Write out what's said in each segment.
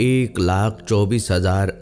1,24,000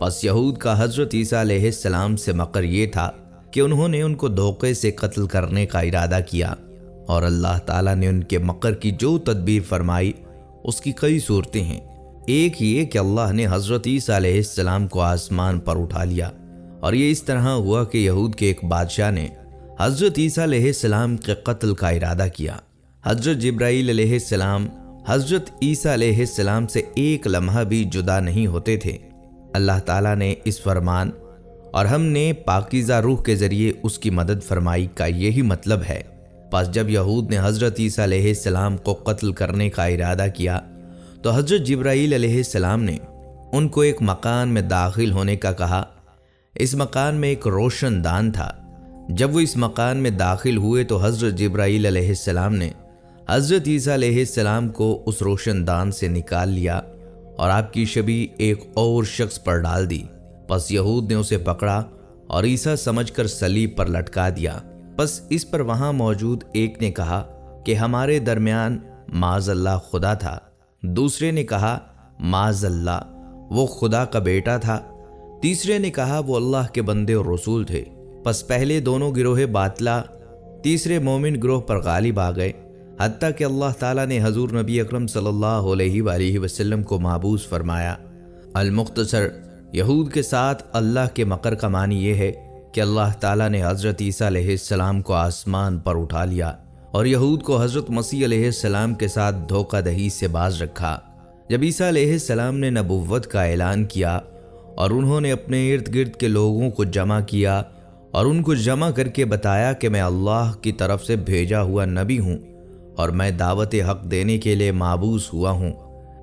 پس یہود کا حضرت عیسیٰ علیہ السلام سے مکر یہ تھا کہ انہوں نے ان کو دھوکے سے قتل کرنے کا ارادہ کیا، اور اللہ تعالیٰ نے ان کے مکر کی جو تدبیر فرمائی اس کی کئی صورتیں ہیں۔ ایک یہ کہ اللہ نے حضرت عیسیٰ علیہ السلام کو آسمان پر اٹھا لیا، اور یہ اس طرح ہوا کہ یہود کے ایک بادشاہ نے حضرت عیسیٰ علیہ السلام کے قتل کا ارادہ کیا۔ حضرت جبرائیل علیہ السلام حضرت عیسیٰ علیہ السلام سے ایک لمحہ بھی جدا نہیں ہوتے تھے۔ اللہ تعالیٰ نے اس فرمان اور ہم نے پاکیزہ روح کے ذریعے اس کی مدد فرمائی کا یہی مطلب ہے۔ پس جب یہود نے حضرت عیسیٰ علیہ السلام کو قتل کرنے کا ارادہ کیا تو حضرت جبرائیل علیہ السلام نے ان کو ایک مکان میں داخل ہونے کا کہا۔ اس مکان میں ایک روشن دان تھا۔ جب وہ اس مکان میں داخل ہوئے تو حضرت جبرائیل علیہ السلام نے حضرت عیسیٰ علیہ السلام کو اس روشن دان سے نکال لیا اور آپ کی شبیہ ایک اور شخص پر ڈال دی۔ پس یہود نے اسے پکڑا اور عیسیٰ سمجھ کر صلیب پر لٹکا دیا۔ پس اس پر وہاں موجود ایک نے کہا کہ ہمارے درمیان معاذ اللہ خدا تھا، دوسرے نے کہا معاذ اللہ وہ خدا کا بیٹا تھا، تیسرے نے کہا وہ اللہ کے بندے اور رسول تھے۔ پس پہلے دونوں گروہ باطلا تیسرے مومن گروہ پر غالب آ گئے، حتیٰ کہ اللہ تعالیٰ نے حضور نبی اکرم صلی اللہ علیہ وآلہ وسلم کو محبوس فرمایا۔ المختصر، یہود کے ساتھ اللہ کے مکر کا معنی یہ ہے کہ اللہ تعالیٰ نے حضرت عیسیٰ علیہ السلام کو آسمان پر اٹھا لیا اور یہود کو حضرت مسیح علیہ السلام کے ساتھ دھوکہ دہی سے باز رکھا۔ جب عیسیٰ علیہ السلام نے نبوت کا اعلان کیا اور انہوں نے اپنے ارد گرد کے لوگوں کو جمع کیا اور ان کو جمع کر کے بتایا کہ میں اللہ کی طرف سے بھیجا ہوا نبی ہوں اور میں دعوت حق دینے کے لیے مابعوث ہوا ہوں،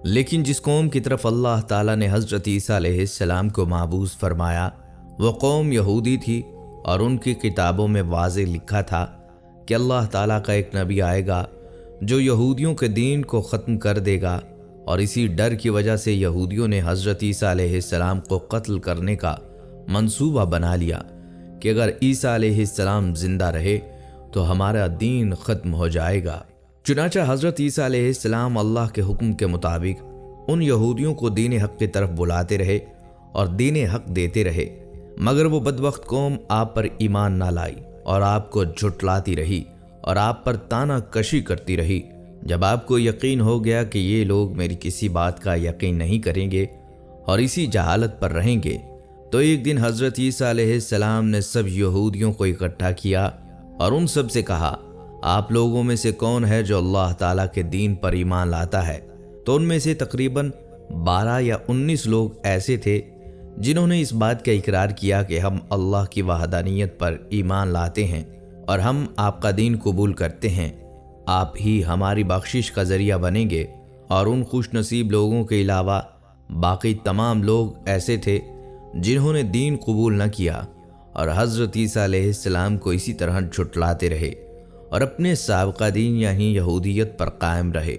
لیکن جس قوم کی طرف اللہ تعالیٰ نے حضرت عیسیٰ علیہ السلام کو مابعوث فرمایا وہ قوم یہودی تھی، اور ان کی کتابوں میں واضح لکھا تھا کہ اللہ تعالیٰ کا ایک نبی آئے گا جو یہودیوں کے دین کو ختم کر دے گا، اور اسی ڈر کی وجہ سے یہودیوں نے حضرت عیسیٰ علیہ السلام کو قتل کرنے کا منصوبہ بنا لیا کہ اگر عیسیٰ علیہ السلام زندہ رہے تو ہمارا دین ختم ہو جائے گا۔ چنانچہ حضرت عیسیٰ علیہ السلام اللہ کے حکم کے مطابق ان یہودیوں کو دین حق کی طرف بلاتے رہے اور دین حق دیتے رہے، مگر وہ بدبخت قوم آپ پر ایمان نہ لائی اور آپ کو جھٹلاتی رہی اور آپ پر طعنہ کشی کرتی رہی۔ جب آپ کو یقین ہو گیا کہ یہ لوگ میری کسی بات کا یقین نہیں کریں گے اور اسی جہالت پر رہیں گے، تو ایک دن حضرت عیسیٰ علیہ السلام نے سب یہودیوں کو اکٹھا کیا اور ان سب سے کہا، آپ لوگوں میں سے کون ہے جو اللہ تعالیٰ کے دین پر ایمان لاتا ہے؟ تو ان میں سے تقریباً 12 یا 19 لوگ ایسے تھے جنہوں نے اس بات کا اقرار کیا کہ ہم اللہ کی وحدانیت پر ایمان لاتے ہیں اور ہم آپ کا دین قبول کرتے ہیں، آپ ہی ہماری بخشش کا ذریعہ بنیں گے۔ اور ان خوش نصیب لوگوں کے علاوہ باقی تمام لوگ ایسے تھے جنہوں نے دین قبول نہ کیا اور حضرت عیسیٰ علیہ السلام کو اسی طرح جھٹلاتے رہے اور اپنے سابقہ دین یعنی یہودیت پر قائم رہے۔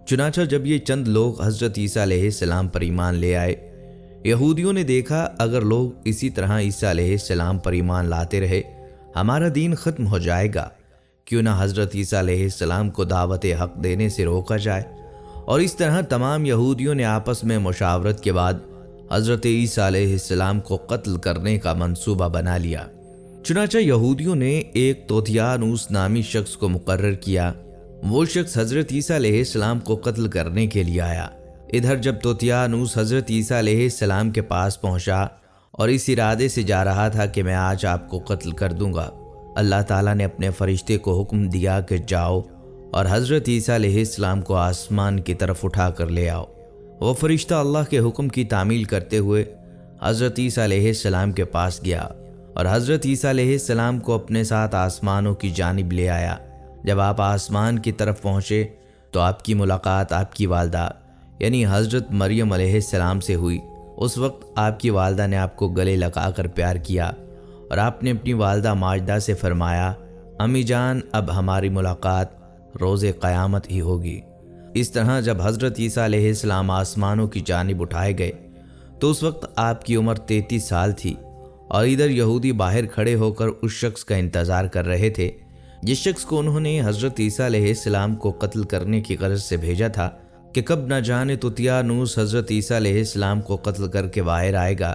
چنانچہ جب یہ چند لوگ حضرت عیسیٰ علیہ السلام پر ایمان لے آئے، یہودیوں نے دیکھا اگر لوگ اسی طرح عیسیٰ علیہ السلام پر ایمان لاتے رہے ہمارا دین ختم ہو جائے گا، کیوں نہ حضرت عیسیٰ علیہ السلام کو دعوت حق دینے سے روکا جائے۔ اور اس طرح تمام یہودیوں نے آپس میں مشاورت کے بعد حضرت عیسیٰ علیہ السلام کو قتل کرنے کا منصوبہ بنا لیا۔ چنانچہ یہودیوں نے ایک توتیانوس نامی شخص کو مقرر کیا، وہ شخص حضرت عیسیٰ علیہ السلام کو قتل کرنے کے لیے آیا۔ ادھر جب توتیانوس حضرت عیسیٰ علیہ السلام کے پاس پہنچا اور اس ارادے سے جا رہا تھا کہ میں آج آپ کو قتل کر دوں گا، اللہ تعالیٰ نے اپنے فرشتے کو حکم دیا کہ جاؤ اور حضرت عیسیٰ علیہ السلام کو آسمان کی طرف اٹھا کر لے آؤ۔ وہ فرشتہ اللہ کے حکم کی تعمیل کرتے ہوئے حضرت عیسیٰ علیہ السلام کے پاس گیا اور حضرت عیسیٰ علیہ السلام کو اپنے ساتھ آسمانوں کی جانب لے آیا۔ جب آپ آسمان کی طرف پہنچے تو آپ کی ملاقات آپ کی والدہ یعنی حضرت مریم علیہ السلام سے ہوئی۔ اس وقت آپ کی والدہ نے آپ کو گلے لگا کر پیار کیا اور آپ نے اپنی والدہ ماجدہ سے فرمایا، امی جان اب ہماری ملاقات روز قیامت ہی ہوگی۔ اس طرح جب حضرت عیسیٰ علیہ السلام آسمانوں کی جانب اٹھائے گئے تو اس وقت آپ کی عمر 33 سال تھی، اور ادھر یہودی باہر کھڑے ہو کر اس شخص کا انتظار کر رہے تھے جس شخص کو انہوں نے حضرت عیسیٰ علیہ السلام کو قتل کرنے کی غرض سے بھیجا تھا کہ کب نہ جانے توتیانوس حضرت عیسیٰ علیہ السلام کو قتل کر کے باہر آئے گا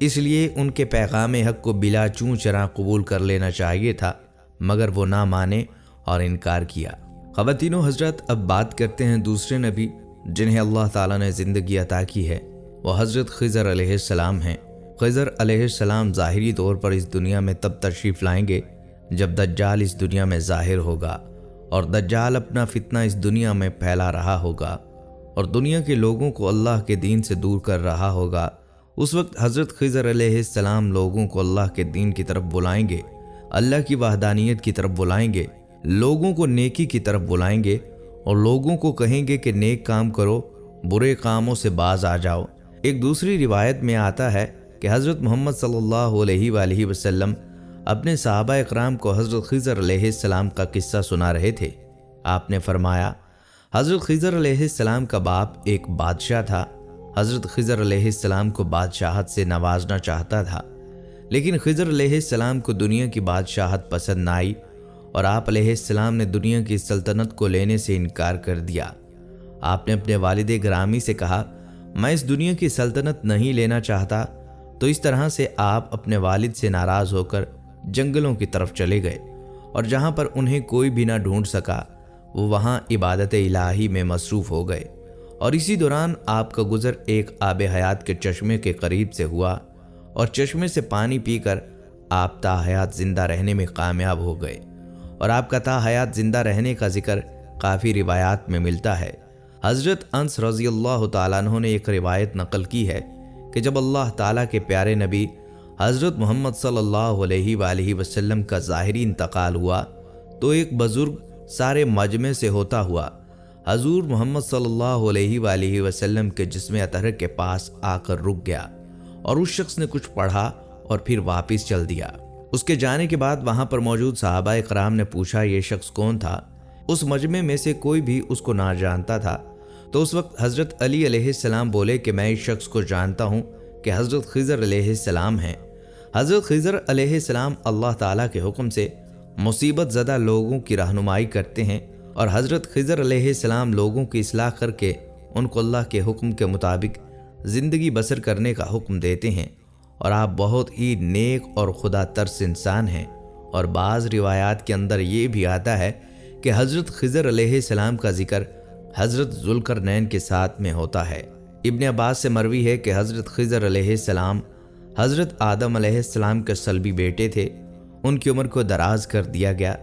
اس لیے ان کے پیغام حق کو بلا چوں چرا قبول کر لینا چاہیے تھا، مگر وہ نہ مانے اور انکار کیا۔ خواتین و حضرات، اب بات کرتے ہیں دوسرے نبی جنہیں اللہ تعالیٰ نے زندگی عطا کی ہے، وہ حضرت خضر علیہ السلام ہیں۔ خضر علیہ السلام ظاہری طور پر اس دنیا میں تب تشریف لائیں گے جب دجال اس دنیا میں ظاہر ہوگا، اور دجال اپنا فتنہ اس دنیا میں پھیلا رہا ہوگا اور دنیا کے لوگوں کو اللہ کے دین سے دور کر رہا ہوگا۔ اس وقت حضرت خضر علیہ السلام لوگوں کو اللہ کے دین کی طرف بلائیں گے، اللہ کی وحدانیت کی طرف بلائیں گے، لوگوں کو نیکی کی طرف بلائیں گے اور لوگوں کو کہیں گے کہ نیک کام کرو، برے کاموں سے باز آ جاؤ۔ ایک دوسری روایت میں آتا ہے کہ حضرت محمد صلی اللہ علیہ وآلہ وسلم اپنے صحابہ اکرام کو حضرت خضر علیہ السلام کا قصہ سنا رہے تھے۔ آپ نے فرمایا، حضرت خضر علیہ السلام کا باپ ایک بادشاہ تھا۔ حضرت خضر علیہ السلام کو بادشاہت سے نوازنا چاہتا تھا، لیکن خضر علیہ السلام کو دنیا کی بادشاہت پسند نہ آئی اور آپ علیہ السلام نے دنیا کی سلطنت کو لینے سے انکار کر دیا۔ آپ نے اپنے والد گرامی سے کہا، میں اس دنیا کی سلطنت نہیں لینا چاہتا، تو اس طرح سے آپ اپنے والد سے ناراض ہو کر جنگلوں کی طرف چلے گئے، اور جہاں پر انہیں کوئی بھی نہ ڈھونڈ سکا وہ وہاں عبادت الہی میں مصروف ہو گئے، اور اسی دوران آپ کا گزر ایک آب حیات کے چشمے کے قریب سے ہوا، اور چشمے سے پانی پی کر آپ تا حیات زندہ رہنے میں کامیاب ہو گئے، اور آپ کا تا حیات زندہ رہنے کا ذکر کافی روایات میں ملتا ہے۔ حضرت انس رضی اللہ تعالیٰ عنہ نے ایک روایت نقل کی ہے کہ جب اللہ تعالیٰ کے پیارے نبی حضرت محمد صلی اللہ علیہ وآلہ وسلم کا ظاہری انتقال ہوا تو ایک بزرگ سارے مجمع سے ہوتا ہوا حضور محمد صلی اللہ علیہ وآلہ وسلم کے جسم اطہر کے پاس آ کر رک گیا، اور اس شخص نے کچھ پڑھا اور پھر واپس چل دیا۔ اس کے جانے کے بعد وہاں پر موجود صحابہ اکرام نے پوچھا یہ شخص کون تھا؟ اس مجمع میں سے کوئی بھی اس کو نہ جانتا تھا۔ تو اس وقت حضرت علی علیہ السلام بولے کہ میں اس شخص کو جانتا ہوں کہ حضرت خضر علیہ السلام ہیں۔ حضرت خضر علیہ السلام اللہ تعالیٰ کے حکم سے مصیبت زدہ لوگوں کی رہنمائی کرتے ہیں، اور حضرت خضر علیہ السلام لوگوں کی اصلاح کر کے ان کو اللہ کے حکم کے مطابق زندگی بسر کرنے کا حکم دیتے ہیں، اور آپ بہت ہی نیک اور خدا ترس انسان ہیں۔ اور بعض روایات کے اندر یہ بھی آتا ہے کہ حضرت خضر علیہ السلام کا ذکر حضرت ذوالقرنین کے ساتھ میں ہوتا ہے۔ ابن عباس سے مروی ہے کہ حضرت خضر علیہ السلام حضرت آدم علیہ السلام کے صلبی بیٹے تھے، ان کی عمر کو دراز کر دیا گیا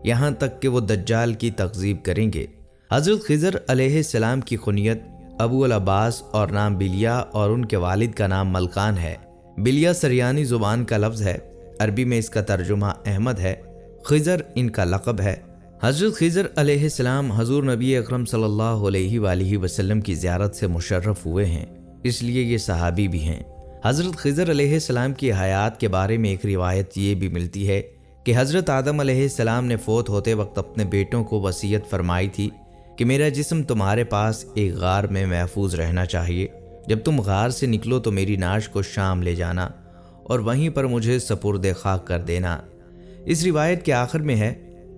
یہاں تک کہ وہ دجال کی تکذیب کریں گے۔ حضرت خضر علیہ السلام کی کنیت ابو العباس اور نام بلیہ، اور ان کے والد کا نام ملکان ہے۔ بلیہ سریانی زبان کا لفظ ہے، عربی میں اس کا ترجمہ احمد ہے، خضر ان کا لقب ہے۔ حضرت خضر علیہ السلام حضور نبی اکرم صلی اللہ علیہ وآلہ وسلم کی زیارت سے مشرف ہوئے ہیں، اس لیے یہ صحابی بھی ہیں۔ حضرت خضر علیہ السلام کی حیات کے بارے میں ایک روایت یہ بھی ملتی ہے کہ حضرت آدم علیہ السلام نے فوت ہوتے وقت اپنے بیٹوں کو وصیت فرمائی تھی کہ میرا جسم تمہارے پاس ایک غار میں محفوظ رہنا چاہیے، جب تم غار سے نکلو تو میری نعش کو شام لے جانا اور وہیں پر مجھے سپرد خاک کر دینا۔ اس روایت کے آخر میں ہے،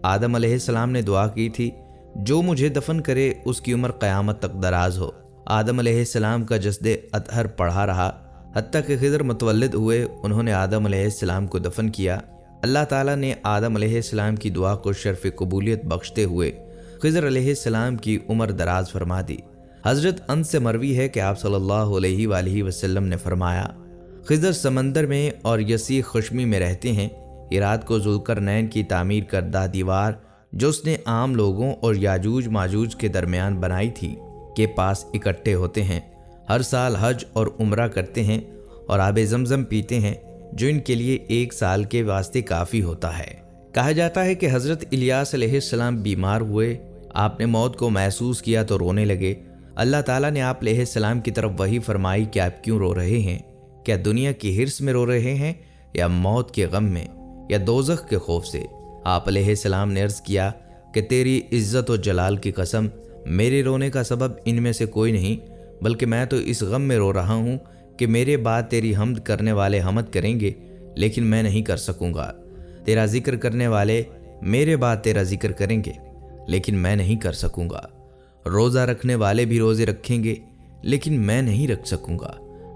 آدم علیہ السلام نے دعا کی تھی، جو مجھے دفن کرے اس کی عمر قیامت تک دراز ہو۔ آدم علیہ السلام کا جسد اطہر پڑھا رہا حتیٰ کہ خضر متولد ہوئے، انہوں نے آدم علیہ السلام کو دفن کیا۔ اللہ تعالیٰ نے آدم علیہ السلام کی دعا کو شرف قبولیت بخشتے ہوئے خضر علیہ السلام کی عمر دراز فرما دی۔ حضرت انس سے مروی ہے کہ آپ صلی اللہ علیہ وآلہ وسلم نے فرمایا، خضر سمندر میں اور یسی خشمی میں رہتے ہیں۔ یہ رات کو ذوالقرنین کی تعمیر کردہ دیوار جو اس نے عام لوگوں اور یاجوج ماجوج کے درمیان بنائی تھی کے پاس اکٹھے ہوتے ہیں، ہر سال حج اور عمرہ کرتے ہیں اور آب زمزم پیتے ہیں جو ان کے لیے 1 سال کے واسطے کافی ہوتا ہے۔ کہا جاتا ہے کہ حضرت الیاس علیہ السلام بیمار ہوئے، آپ نے موت کو محسوس کیا تو رونے لگے۔ اللہ تعالیٰ نے آپ علیہ السلام کی طرف وحی فرمائی کہ آپ کیوں رو رہے ہیں؟ کیا دنیا کی حرص میں رو رہے ہیں یا موت کے غم میں یا دوزخ کے خوف سے؟ آپ علیہ السلام نے عرض کیا کہ تیری عزت و جلال کی قسم، میرے رونے کا سبب ان میں سے کوئی نہیں، بلکہ میں تو اس غم میں رو رہا ہوں کہ میرے بعد تیری حمد کرنے والے حمد کریں گے لیکن میں نہیں کر سکوں گا، تیرا ذکر کرنے والے میرے بعد تیرا ذکر کریں گے لیکن میں نہیں کر سکوں گا، روزہ رکھنے والے بھی روزے رکھیں گے لیکن میں نہیں رکھ سکوں گا،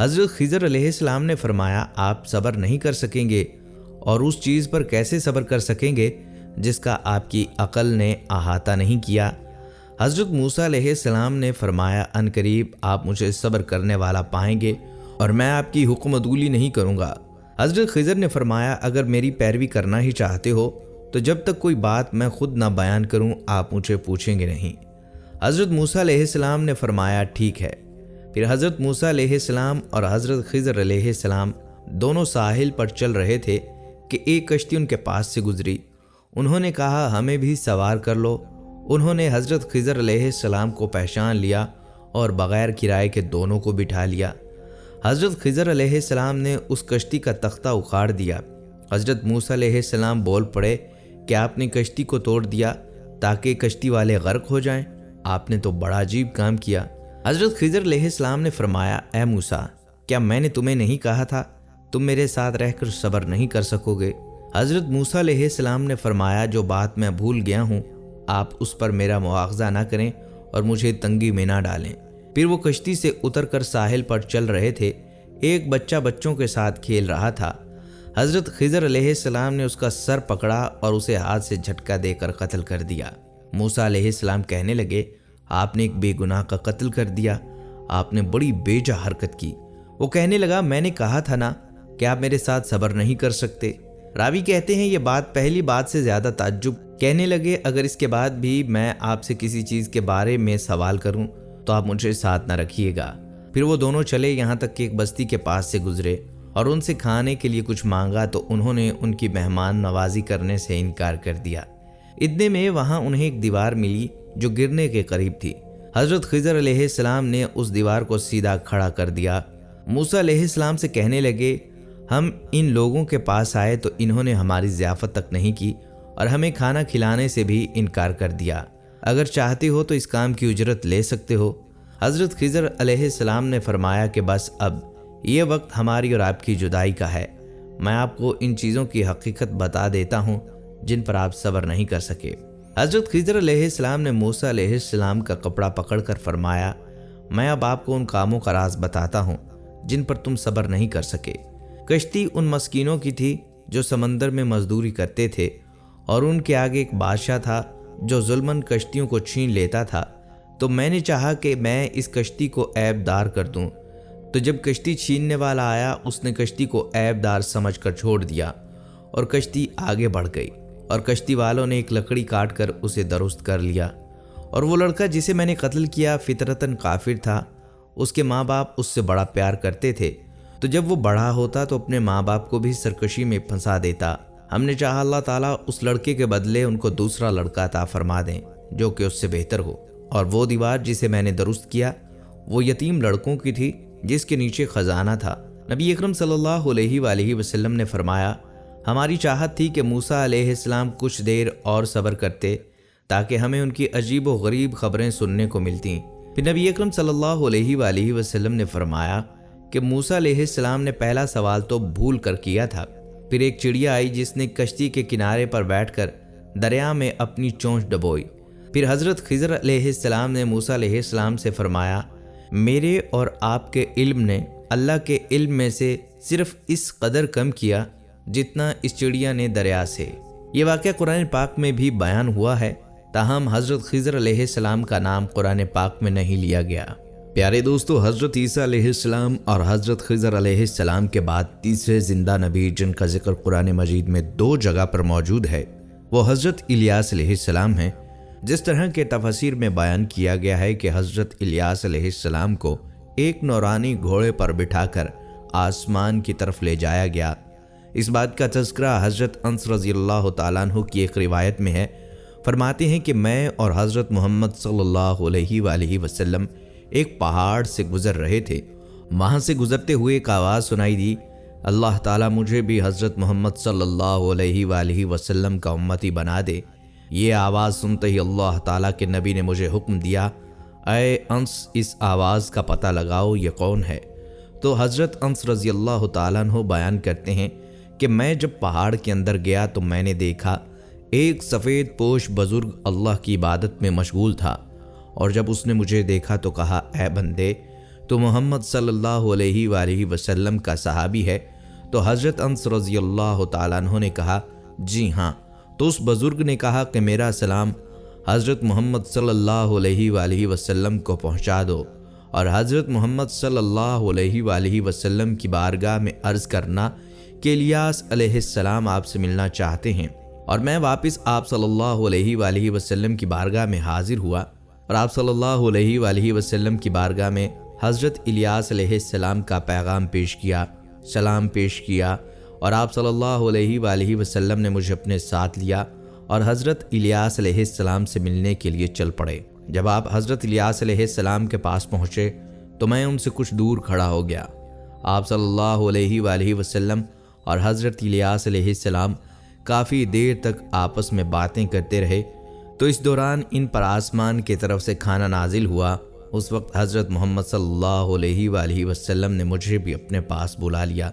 حضرت خضر علیہ السلام نے فرمایا آپ صبر نہیں کر سکیں گے اور اس چیز پر کیسے صبر کر سکیں گے جس کا آپ کی عقل نے احاطہ نہیں کیا۔ حضرت موسیٰ علیہ السلام نے فرمایا ان قریب آپ مجھے صبر کرنے والا پائیں گے اور میں آپ کی حکم عدولی نہیں کروں گا۔ حضرت خضر نے فرمایا اگر میری پیروی کرنا ہی چاہتے ہو تو جب تک کوئی بات میں خود نہ بیان کروں آپ مجھے پوچھیں گے نہیں۔ حضرت موسیٰ علیہ السلام نے فرمایا ٹھیک ہے۔ پھر حضرت موسیٰ علیہ السلام اور حضرت خضر علیہ السلام دونوں ساحل پر چل رہے تھے کہ ایک کشتی ان کے پاس سے گزری۔ انہوں نے کہا ہمیں بھی سوار کر لو۔ انہوں نے حضرت خضر علیہ السلام کو پہچان لیا اور بغیر کرائے کے دونوں کو بٹھا لیا۔ حضرت خضر علیہ السلام نے اس کشتی کا تختہ اکھاڑ دیا۔ حضرت موسیٰ علیہ السلام بول پڑے کہ آپ نے کشتی کو توڑ دیا تاکہ کشتی والے غرق ہو جائیں، آپ نے تو بڑا عجیب کام کیا۔ حضرت خضر علیہ السلام نے فرمایا اے موسیٰ، کیا میں نے تمہیں نہیں کہا تھا تم میرے ساتھ رہ کر صبر نہیں کر سکو گے؟ حضرت موسیٰ علیہ السلام نے فرمایا جو بات میں بھول گیا ہوں آپ اس پر میرا مواخذہ نہ کریں اور مجھے تنگی میں نہ ڈالیں۔ پھر وہ کشتی سے اتر کر ساحل پر چل رہے تھے۔ ایک بچہ بچوں کے ساتھ کھیل رہا تھا۔ حضرت خضر علیہ السلام نے اس کا سر پکڑا اور اسے ہاتھ سے جھٹکا دے کر قتل کر دیا۔ موسیٰ علیہ السلام کہنے لگے آپ نے ایک بے گناہ کا قتل کر دیا، آپ نے بڑی بیجا حرکت کی۔ وہ کہنے لگا میں نے کہا تھا نا کہ آپ میرے ساتھ صبر نہیں کر سکتے۔ راوی کہتے ہیں یہ بات پہلی بات سے زیادہ تعجب۔ کہنے لگے اگر اس کے بعد بھی میں آپ سے کسی چیز کے بارے میں سوال کروں تو آپ مجھے ساتھ نہ رکھیے گا۔ پھر وہ دونوں چلے یہاں تک کہ ایک بستی کے پاس سے گزرے اور ان سے کھانے کے لیے کچھ مانگا تو انہوں نے ان کی مہمان نوازی کرنے سے انکار کر دیا۔ اتنے میں وہاں انہیں ایک دیوار ملی جو گرنے کے قریب تھی۔ حضرت خضر علیہ السلام نے اس دیوار کو سیدھا کھڑا کر دیا۔ موسیٰ علیہ السلام سے کہنے لگے ہم ان لوگوں کے پاس آئے تو انہوں نے ہماری ضیافت تک نہیں کی اور ہمیں کھانا کھلانے سے بھی انکار کر دیا۔ اگر چاہتے ہو تو اس کام کی اجرت لے سکتے ہو۔ حضرت خضر علیہ السلام نے فرمایا کہ بس اب یہ وقت ہماری اور آپ کی جدائی کا ہے۔ میں آپ کو ان چیزوں کی حقیقت بتا دیتا ہوں جن پر آپ صبر نہیں کر سکے۔ حضرت خضر علیہ السلام نے موسیٰ علیہ السلام کا کپڑا پکڑ کر فرمایا میں اب آپ کو ان کاموں کا راز بتاتا ہوں جن پر تم صبر نہیں کر سکے۔ کشتی ان مسکینوں کی تھی جو سمندر میں مزدوری کرتے تھے اور ان کے آگے ایک بادشاہ تھا جو ظلماً کشتیوں کو چھین لیتا تھا۔ تو میں نے چاہا کہ میں اس کشتی کو عیب دار کر دوں، تو جب کشتی چھیننے والا آیا اس نے کشتی کو عیب دار سمجھ کر چھوڑ دیا اور کشتی آگے بڑھ گئی اور کشتی والوں نے ایک لکڑی کاٹ کر اسے درست کر لیا۔ اور وہ لڑکا جسے میں نے قتل کیا فطرتاً کافر تھا، اس کے ماں باپ اس سے بڑا پیار کرتے تھے، تو جب وہ بڑا ہوتا تو اپنے ماں باپ کو بھی سرکشی میں پھنسا دیتا۔ ہم نے چاہا اللہ تعالیٰ اس لڑکے کے بدلے ان کو دوسرا لڑکا عطا فرما دیں جو کہ اس سے بہتر ہو، اور وہ دیوار جسے میں نے درست کیا وہ یتیم لڑکوں کی تھی جس کے نیچے خزانہ تھا۔ نبی اکرم صلی اللہ علیہ وآلہ وسلم نے فرمایا ہماری چاہت تھی کہ موسیٰ علیہ السلام کچھ دیر اور صبر کرتے تاکہ ہمیں ان کی عجیب و غریب خبریں سننے کو ملتیں۔ پھر نبی اکرم صلی اللہ علیہ وآلہ وسلم نے فرمایا کہ موسیٰ علیہ السلام نے پہلا سوال تو بھول کر کیا تھا۔ پھر ایک چڑیا آئی جس نے کشتی کے کنارے پر بیٹھ کر دریا میں اپنی چونچ ڈبوئی۔ پھر حضرت خضر علیہ السلام نے موسیٰ علیہ السلام سے فرمایا میرے اور آپ کے علم نے اللہ کے علم میں سے صرف اس قدر کم کیا جتنا اس چڑیا نے دریا سے۔ یہ واقعہ قرآن پاک میں بھی بیان ہوا ہے، تاہم حضرت خضر علیہ السلام کا نام قرآن پاک میں نہیں لیا گیا۔ پیارے دوستو، حضرت عیسیٰ علیہ السلام اور حضرت خضر علیہ السلام کے بعد تیسرے زندہ نبی جن کا ذکر قرآن مجید میں 2 جگہ پر موجود ہے وہ حضرت الیاس علیہ السلام ہیں۔ جس طرح کے تفاسیر میں بیان کیا گیا ہے کہ حضرت الیاس علیہ السلام کو ایک نورانی گھوڑے پر بٹھا کر آسمان کی طرف لے جایا گیا۔ اس بات کا تذکرہ حضرت انس رضی اللہ تعالیٰ عنہ کی ایک روایت میں ہے۔ فرماتے ہیں کہ میں اور حضرت محمد صلی اللہ علیہ وآلہ وسلم ایک پہاڑ سے گزر رہے تھے۔ وہاں سے گزرتے ہوئے ایک آواز سنائی دی، اللہ تعالیٰ مجھے بھی حضرت محمد صلی اللہ علیہ وآلہ وسلم کا امتی بنا دے۔ یہ آواز سنتے ہی اللہ تعالیٰ کے نبی نے مجھے حکم دیا، اے انس اس آواز کا پتہ لگاؤ یہ کون ہے۔ تو حضرت انس رضی اللہ تعالیٰ عنہ بیان کرتے ہیں کہ میں جب پہاڑ کے اندر گیا تو میں نے دیکھا ایک سفید پوش بزرگ اللہ کی عبادت میں مشغول تھا، اور جب اس نے مجھے دیکھا تو کہا اے بندے تو محمد صلی اللہ علیہ وآلہ وسلم کا صحابی ہے؟ تو حضرت انس رضی اللہ تعالیٰ عنہ نے کہا جی ہاں۔ تو اس بزرگ نے کہا کہ میرا سلام حضرت محمد صلی اللہ علیہ وآلہ وسلم کو پہنچا دو، اور حضرت محمد صلی اللہ علیہ وآلہ وسلم کی بارگاہ میں عرض کرنا کہ الیاس علیہ السلام آپ سے ملنا چاہتے ہیں۔ اور میں واپس آپ صلی اللہ علیہ وآلہ وسلم کی بارگاہ میں حاضر ہوا، اور آپ صلی اللہ علیہ وآلہ وسلم کی بارگاہ میں حضرت الیاس علیہ السلام کا پیغام پیش کیا، سلام پیش کیا، اور آپ صلی اللہ علیہ وآلہ وسلم نے مجھے اپنے ساتھ لیا اور حضرت الیاس علیہ السلام سے ملنے کے لیے چل پڑے۔ جب آپ حضرت الیاس علیہ السلام کے پاس پہنچے تو میں ان سے کچھ دور کھڑا ہو گیا۔ آپ صلی اللہ علیہ وآلہ وسلم اور حضرت الیاس علیہ السلام کافی دیر تک آپس میں باتیں کرتے رہے۔ تو اس دوران ان پر آسمان کی طرف سے کھانا نازل ہوا۔ اس وقت حضرت محمد صلی اللہ علیہ وآلہ وسلم نے مجھے بھی اپنے پاس بلا لیا،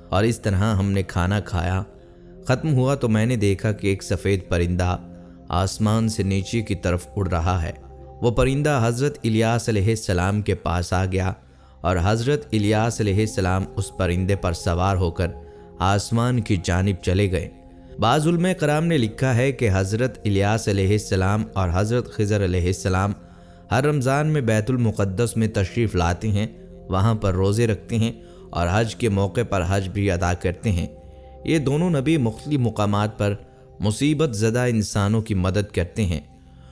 اور اس طرح ہم نے کھانا کھایا۔ ختم ہوا تو میں نے دیکھا کہ ایک سفید پرندہ آسمان سے نیچے کی طرف اڑ رہا ہے۔ وہ پرندہ حضرت الیاس علیہ السلام کے پاس آ گیا، اور حضرت الیاس علیہ السلام اس پرندے پر سوار ہو کر آسمان کی جانب چلے گئے۔ بعض علماء کرام نے لکھا ہے کہ حضرت الیاس علیہ السلام اور حضرت خضر علیہ السلام ہر رمضان میں بیت المقدس میں تشریف لاتے ہیں، وہاں پر روزے رکھتے ہیں اور حج کے موقع پر حج بھی ادا کرتے ہیں۔ یہ دونوں نبی مختلف مقامات پر مصیبت زدہ انسانوں کی مدد کرتے ہیں۔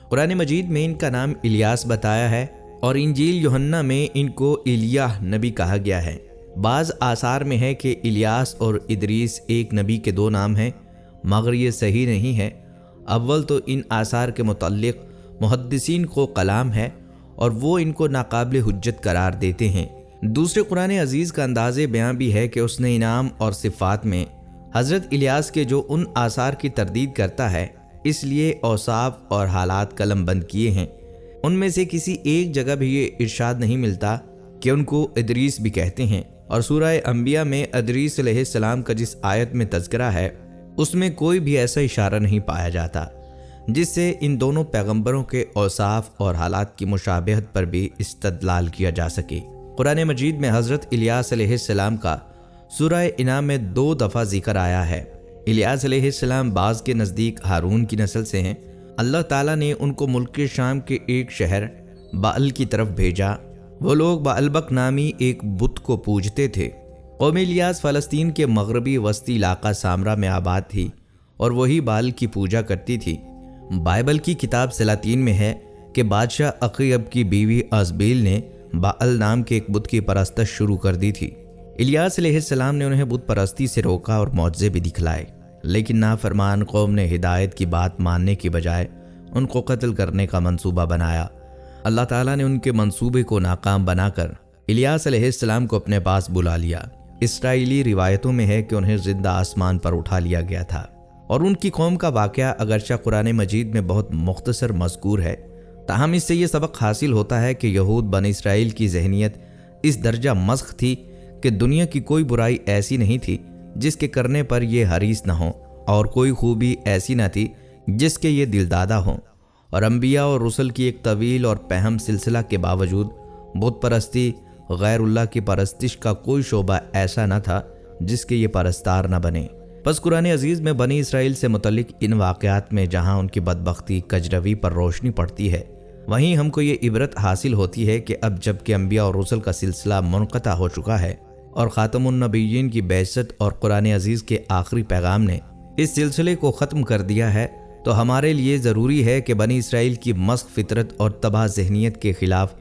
قرآن مجید میں ان کا نام الیاس بتایا ہے، اور انجیل یوحنا میں ان کو الیاہ نبی کہا گیا ہے۔ بعض آثار میں ہے کہ الیاس اور ادریس ایک نبی کے دو نام ہیں، مگر یہ صحیح نہیں ہے۔ اول تو ان آثار کے متعلق محدثین کو کلام ہے، اور وہ ان کو ناقابل حجت قرار دیتے ہیں۔ دوسرے قرآن عزیز کا انداز بیان بھی ہے کہ اس نے انعام اور صفات میں حضرت الیاس کے جو ان آثار کی تردید کرتا ہے، اس لیے اوصاف اور حالات قلم بند کیے ہیں۔ ان میں سے کسی ایک جگہ بھی یہ ارشاد نہیں ملتا کہ ان کو ادریس بھی کہتے ہیں، اور سورہ انبیاء میں ادریس علیہ السلام کا جس آیت میں تذکرہ ہے اس میں کوئی بھی ایسا اشارہ نہیں پایا جاتا جس سے ان دونوں پیغمبروں کے اوصاف اور حالات کی مشابہت پر بھی استدلال کیا جا سکے۔ قرآن مجید میں حضرت الیاس علیہ السلام کا سورہ انعام میں 2 دفعہ ذکر آیا ہے۔ الیاس علیہ السلام بعض کے نزدیک ہارون کی نسل سے ہیں۔ اللہ تعالیٰ نے ان کو ملک شام کے ایک شہر بعل کی طرف بھیجا۔ وہ لوگ بعلبک نامی ایک بت کو پوجتے تھے۔ قوم الیاس فلسطین کے مغربی وسطی علاقہ سامرا میں آباد تھی، اور وہی بعل کی پوجا کرتی تھی۔ بائبل کی کتاب سلاطین میں ہے کہ بادشاہ عقیب کی بیوی ازبیل نے بعل نام کے ایک بت کی پرستش شروع کر دی تھی۔ الیاس علیہ السلام نے انہیں بت پرستی سے روکا اور معجزے بھی دکھلائے، لیکن نافرمان قوم نے ہدایت کی بات ماننے کی بجائے ان کو قتل کرنے کا منصوبہ بنایا۔ اللہ تعالیٰ نے ان کے منصوبے کو ناکام بنا کر الیاس علیہ السلام کو اپنے پاس بلا لیا۔ اسرائیلی روایتوں میں ہے کہ انہیں زندہ آسمان پر اٹھا لیا گیا تھا، اور ان کی قوم کا واقعہ اگرچہ قرآن مجید میں بہت مختصر مذکور ہے، تاہم اس سے یہ سبق حاصل ہوتا ہے کہ یہود بنی اسرائیل کی ذہنیت اس درجہ مسخ تھی کہ دنیا کی کوئی برائی ایسی نہیں تھی جس کے کرنے پر یہ حریص نہ ہوں، اور کوئی خوبی ایسی نہ تھی جس کے یہ دلدادہ ہوں۔ اور انبیاء اور رسل کی ایک طویل اور پہم سلسلہ کے باوجود بت پرستی، غیر اللہ کی پرستش کا کوئی شعبہ ایسا نہ تھا جس کے یہ پرستار نہ بنے۔ پس قرآن عزیز میں بنی اسرائیل سے متعلق ان واقعات میں جہاں ان کی بدبختی کجروی پر روشنی پڑتی ہے، وہیں ہم کو یہ عبرت حاصل ہوتی ہے کہ اب جب کہ انبیاء اور رسل کا سلسلہ منقطع ہو چکا ہے اور خاتم النبیین کی بعثت اور قرآن عزیز کے آخری پیغام نے اس سلسلے کو ختم کر دیا ہے، تو ہمارے لیے ضروری ہے کہ بنی اسرائیل کی مسخ فطرت اور تباہ ذہنیت کے خلاف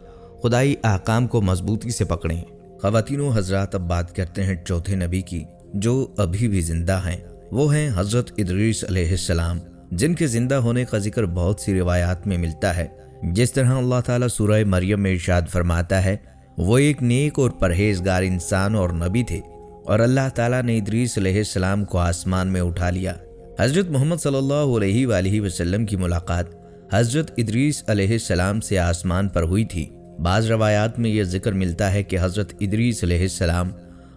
خدائی احکام کو مضبوطی سے پکڑیں۔ خواتین و حضرات، اب بات کرتے ہیں چوتھے نبی کی جو ابھی بھی زندہ ہیں۔ وہ ہیں حضرت ادریس علیہ السلام، جن کے زندہ ہونے کا ذکر بہت سی روایات میں ملتا ہے۔ جس طرح اللہ تعالیٰ سورہ مریم میں ارشاد فرماتا ہے، وہ ایک نیک اور پرہیزگار انسان اور نبی تھے، اور اللہ تعالیٰ نے ادریس علیہ السلام کو آسمان میں اٹھا لیا۔ حضرت محمد صلی اللہ علیہ وآلہ وسلم کی ملاقات حضرت ادریس علیہ السلام سے آسمان پر ہوئی تھی۔ بعض روایات میں یہ ذکر ملتا ہے کہ حضرت ادریس علیہ السلام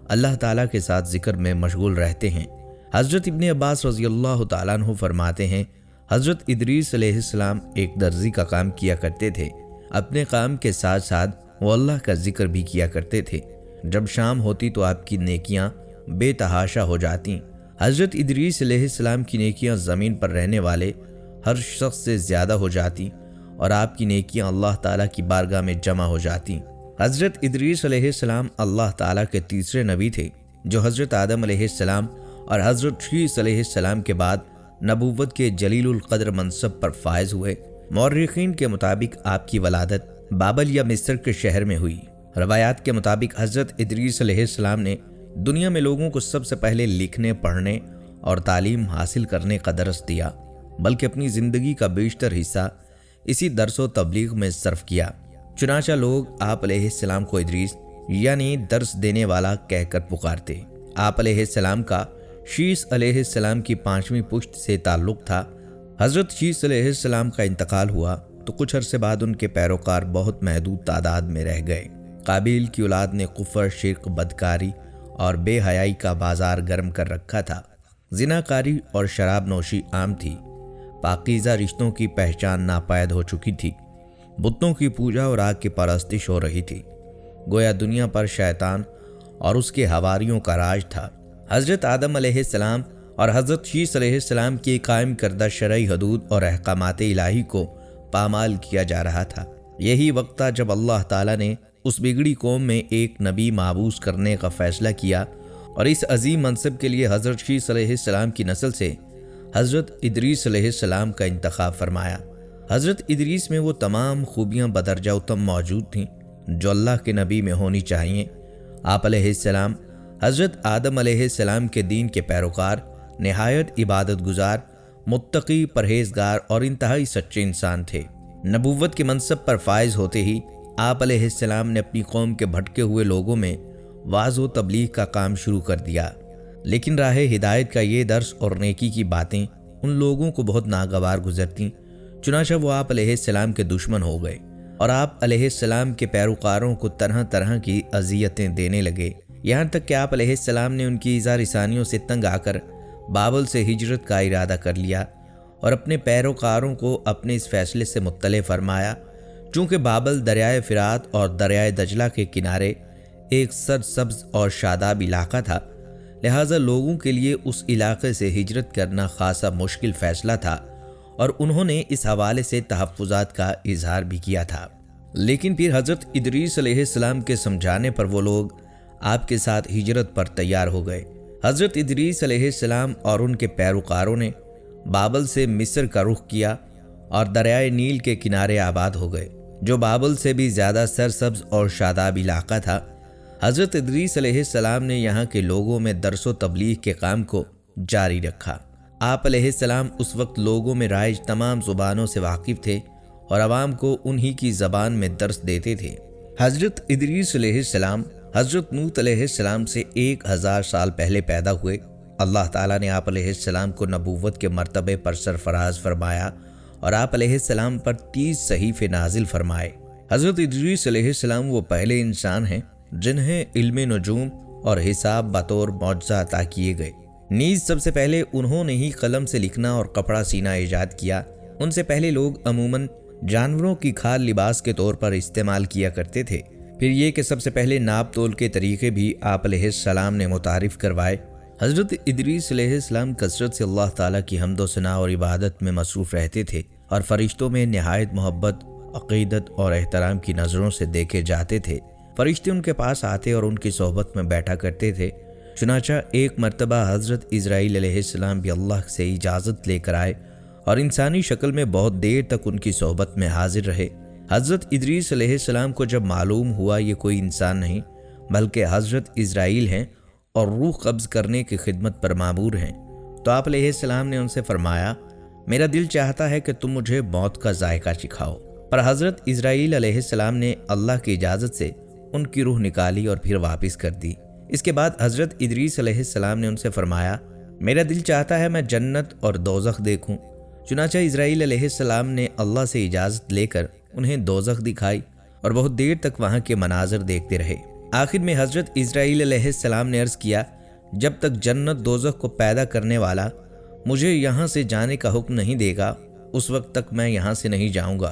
اللہ تعالیٰ کے ساتھ ذکر میں مشغول رہتے ہیں۔ حضرت ابن عباس رضی اللہ تعالیٰ عنہ فرماتے ہیں، حضرت ادریس علیہ السلام ایک درزی کا کام کیا کرتے تھے۔ اپنے کام کے ساتھ ساتھ وہ اللہ کا ذکر بھی کیا کرتے تھے۔ جب شام ہوتی تو آپ کی نیکیاں بے تحاشا ہو جاتی۔ حضرت ادریس علیہ السلام کی نیکیاں زمین پر رہنے والے ہر شخص سے زیادہ ہو جاتی اور آپ کی نیکیاں اللہ تعالیٰ کی بارگاہ میں جمع ہو جاتی۔ حضرت ادریس علیہ السلام اللہ تعالیٰ کے تیسرے نبی تھے جو حضرت آدم علیہ السلام اور حضرت شیس علیہ السلام کے بعد نبوت کے جلیل القدر منصب پر فائز ہوئے۔ مورخین کے مطابق آپ کی ولادت بابل یا مصر کے شہر میں ہوئی۔ روایات کے مطابق حضرت ادریس علیہ السلام نے دنیا میں لوگوں کو سب سے پہلے لکھنے، پڑھنے اور تعلیم حاصل کرنے کا درس دیا، بلکہ اپنی زندگی کا بیشتر حصہ اسی درس و تبلیغ میں صرف کیا۔ چنانچہ لوگ آپ علیہ السلام کو ادریس یعنی درس دینے والا کہہ کر پکارتے۔ آپ علیہ السلام کا شیس علیہ السلام کی 5ویں پشت سے تعلق تھا۔ حضرت شیس علیہ السلام کا انتقال ہوا تو کچھ عرصے بعد ان کے پیروکار بہت محدود تعداد میں رہ گئے۔ قابیل کی اولاد نے کفر، شرک، بدکاری اور بے حیائی کا بازار گرم کر رکھا تھا۔ زناکاری اور شراب نوشی عام تھی۔ پاکیزہ رشتوں کی پہچان ناپید ہو چکی تھی۔ بتوں کی پوجا اور آگ کی پرستش ہو رہی تھی۔ گویا دنیا پر شیطان اور اس کے حواریوں کا راج تھا۔ حضرت آدم علیہ السلام اور حضرت شیس علیہ السلام کی قائم کردہ شرعی حدود اور احکامات الہی کو پامال کیا جا رہا تھا۔ یہی وقت تھا جب اللہ تعالیٰ نے اس بگڑی قوم میں ایک نبی مابعوث کرنے کا فیصلہ کیا اور اس عظیم منصب کے لیے حضرت شیس علیہ السلام کی نسل سے حضرت ادریس علیہ السلام کا انتخاب فرمایا۔ حضرت ادریس میں وہ تمام خوبیاں بدرجہ اتم موجود تھیں جو اللہ کے نبی میں ہونی چاہیے۔ آپ علیہ السلام حضرت آدم علیہ السلام کے دین کے پیروکار، نہایت عبادت گزار، متقی، پرہیزگار اور انتہائی سچے انسان تھے۔ نبوت کے منصب پر فائز ہوتے ہی آپ علیہ السلام نے اپنی قوم کے بھٹکے ہوئے لوگوں میں وعظ و تبلیغ کا کام شروع کر دیا، لیکن راہ ہدایت کا یہ درس اور نیکی کی باتیں ان لوگوں کو بہت ناگوار گزرتیں۔ چنانچہ وہ آپ علیہ السلام کے دشمن ہو گئے اور آپ علیہ السلام کے پیروکاروں کو طرح طرح کی اذیتیں دینے لگے، یہاں تک کہ آپ علیہ السلام نے ان کی ایذا رسانیوں سے تنگ آ کر بابل سے ہجرت کا ارادہ کر لیا اور اپنے پیروکاروں کو اپنے اس فیصلے سے مطلع فرمایا۔ چونکہ بابل دریائے فرات اور دریائے دجلہ کے کنارے ایک سرسبز اور شاداب علاقہ تھا، لہٰذا لوگوں کے لیے اس علاقے سے ہجرت کرنا خاصا مشکل فیصلہ تھا اور انہوں نے اس حوالے سے تحفظات کا اظہار بھی کیا تھا۔ لیکن پھر حضرت ادریس علیہ السلام کے سمجھانے پر وہ لوگ آپ کے ساتھ ہجرت پر تیار ہو گئے۔ حضرت ادریس علیہ السلام اور ان کے پیروکاروں نے بابل سے مصر کا رخ کیا اور دریائے نیل کے کنارے آباد ہو گئے، جو بابل سے بھی زیادہ سرسبز اور شاداب علاقہ تھا۔ حضرت ادریس علیہ السلام نے یہاں کے لوگوں میں درس و تبلیغ کے کام کو جاری رکھا۔ آپ علیہ السلام اس وقت لوگوں میں رائج تمام زبانوں سے واقف تھے اور عوام کو انہی کی زبان میں درس دیتے تھے۔ حضرت ادریس علیہ السلام حضرت نوح علیہ السلام سے 1000 سال پہلے پیدا ہوئے۔ اللہ تعالیٰ نے آپ علیہ السلام کو نبوت کے مرتبے پر سرفراز فرمایا اور آپ علیہ السلام پر 30 صحیفے نازل فرمائے۔ حضرت ادریس علیہ السلام وہ پہلے انسان ہیں جنہیں علم نجوم اور حساب بطور معجزہ عطا کیے گئے۔ نیز سب سے پہلے انہوں نے ہی قلم سے لکھنا اور کپڑا سینا ایجاد کیا۔ ان سے پہلے لوگ عموماً جانوروں کی کھال لباس کے طور پر استعمال کیا کرتے تھے۔ پھر یہ کہ سب سے پہلے ناپ تول کے طریقے بھی آپ علیہ السلام نے متعارف کروائے۔ حضرت ادریس علیہ السلام کثرت سے اللہ تعالیٰ کی حمد و ثنا اور عبادت میں مصروف رہتے تھے اور فرشتوں میں نہایت محبت، عقیدت اور احترام کی نظروں سے دیکھے جاتے تھے۔ فرشتے ان کے پاس آتے اور ان کی صحبت میں بیٹھا کرتے تھے۔ چنانچہ ایک مرتبہ حضرت اسرائیل علیہ السلام بھی اللہ سے اجازت لے کر آئے اور انسانی شکل میں بہت دیر تک ان کی صحبت میں حاضر رہے۔ حضرت ادریس علیہ السلام کو جب معلوم ہوا یہ کوئی انسان نہیں بلکہ حضرت اسرائیل ہیں اور روح قبض کرنے کی خدمت پر مامور ہیں، تو آپ علیہ السلام نے ان سے فرمایا، میرا دل چاہتا ہے کہ تم مجھے موت کا ذائقہ چکھاؤ۔ پر حضرت اسرائیل علیہ السلام نے اللہ کی اجازت سے ان کی روح نکالی اور پھر واپس کر دی۔ اس کے بعد حضرت ادریس علیہ السلام نے ان سے فرمایا، میرا دل چاہتا ہے میں جنت اور دوزخ دیکھوں۔ چنانچہ اسرائیل علیہ السلام نے اللہ سے اجازت لے کر انہیں دوزخ دکھائی اور بہت دیر تک وہاں کے مناظر دیکھتے رہے۔ آخر میں حضرت اسرائیل علیہ السلام نے عرض کیا، جب تک جنت دوزخ کو پیدا کرنے والا مجھے یہاں سے جانے کا حکم نہیں دے گا اس وقت تک میں یہاں سے نہیں جاؤں گا۔